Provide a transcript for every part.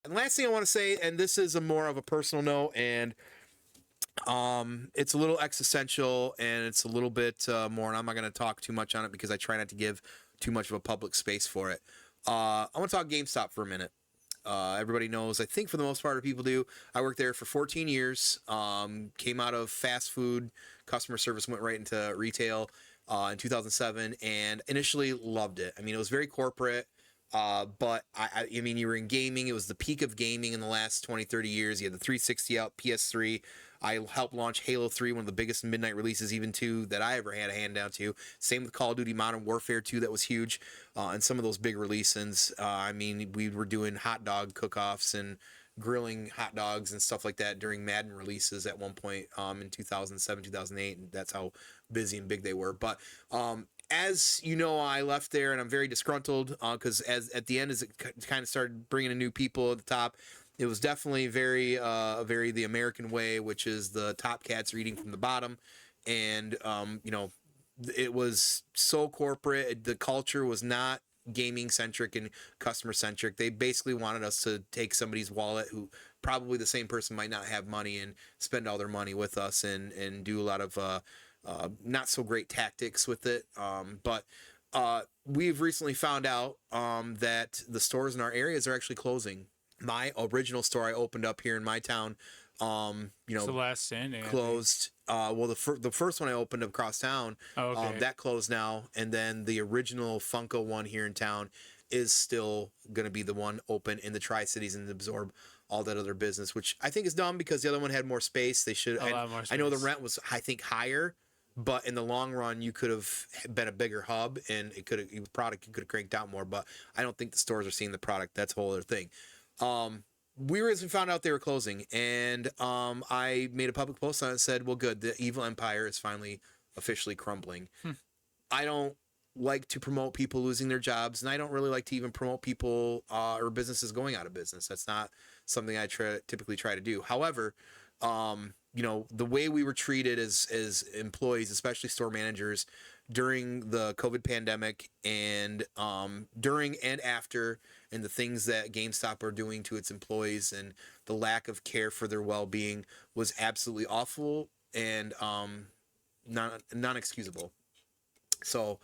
And last thing I want to say, and this is a more of a personal note, and it's a little existential, and it's a little bit more, and I'm not going to talk too much on it because I try not to give too much of a public space for it. I want to talk GameStop for a minute. Everybody knows, I think for the most part, people do. I worked there for 14 years. Came out of fast food, customer service, went right into retail in 2007, and initially loved it. I mean, it was very corporate. But I mean, you were in gaming. It was the peak of gaming in the last 20, 30 years. You had the 360 out, PS3. I helped launch Halo 3, one of the biggest midnight releases, even 2, that I ever had a hand down to. Same with Call of Duty Modern Warfare 2, that was huge. And some of those big releases. I mean, we were doing hot dog cook-offs and grilling hot dogs and stuff like that during Madden releases at one point in 2007, 2008. And that's how busy and big they were. But as you know, I left there, and I'm very disgruntled because as at the end, as it kind of started bringing in new people at the top, it was definitely very the American way, which is the top cats are eating from the bottom, and it was so corporate. The culture was not gaming centric and customer centric. They basically wanted us to take somebody's wallet, who probably the same person might not have money, and spend all their money with us, and do a lot of not so great tactics with it. But we've recently found out that the stores in our areas are actually closing. My original store I opened up here in my town, It's the last standing. closed. Well, the first one I opened up across town, Oh, okay. that closed now, and then the original Funko one here in town is still going to be the one open in the Tri-Cities and absorb all that other business, which I think is dumb because the other one had more space. They should. A lot more I know the space. rent was, I think, higher, but in the long run, you could have been a bigger hub, and it could have product could have cranked out more. But I don't think the stores are seeing the product. That's a whole other thing. We recently found out they were closing, and I made a public post on it and said, well, good, the evil empire is finally officially crumbling. I don't like to promote people losing their jobs, and I don't really like to even promote people or businesses going out of business. That's not something I typically try to do. However, the way we were treated as employees, especially store managers, during the COVID pandemic, and during and after, and the things that GameStop are doing to its employees, and the lack of care for their well-being, was absolutely awful and non-excusable. So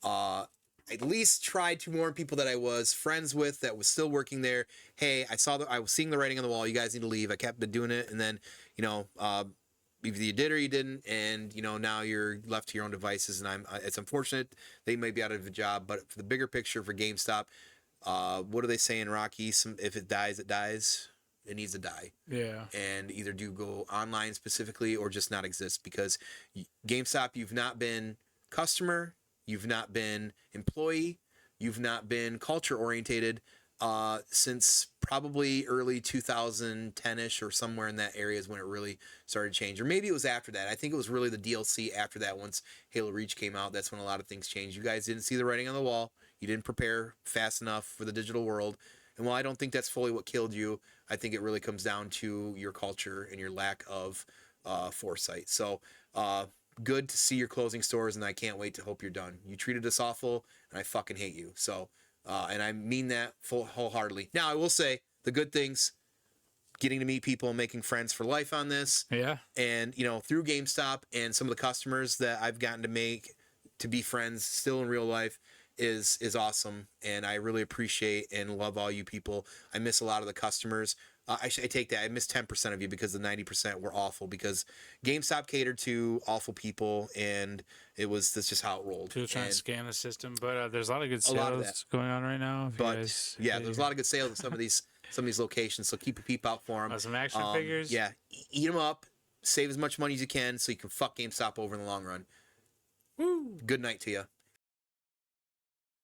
at least tried to warn people that I was friends with that was still working there. Hey, I was seeing the writing on the wall. You guys need to leave. I kept doing it, and then either you did or you didn't, and now you're left to your own devices. And it's unfortunate they may be out of a job, but for the bigger picture for GameStop, what do they say in Rocky? If it dies, it dies. It needs to die. Yeah. And either do go online specifically or just not exist, because GameStop, you've not been customer, you've not been employee, you've not been culture orientated since probably early 2010-ish, or somewhere in that area is when it really started to change. Or maybe it was after that. I think it was really the DLC after that. Once Halo Reach came out, that's when a lot of things changed. You guys didn't see the writing on the wall. You didn't prepare fast enough for the digital world. And while I don't think that's fully what killed you, I think it really comes down to your culture and your lack of foresight. So good to see your closing stores, and I can't wait to hope you're done. You treated us awful, and I fucking hate you. So, and I mean that wholeheartedly. Now, I will say the good things: getting to meet people and making friends for life on this. Yeah. And through GameStop and some of the customers that I've gotten to be friends still in real life is awesome, and I really appreciate and love all you people. I miss a lot of the customers. I take that. I miss 10% of you, because the 90% were awful, because GameStop catered to awful people, and that's just how it rolled. People trying to scam the system, but there's a lot of good lot of sales going on right now. There's a lot of good sales in some of these locations, so keep a peep out for them. Some action figures. Yeah, eat them up. Save as much money as you can so you can fuck GameStop over in the long run. Woo! Good night to you.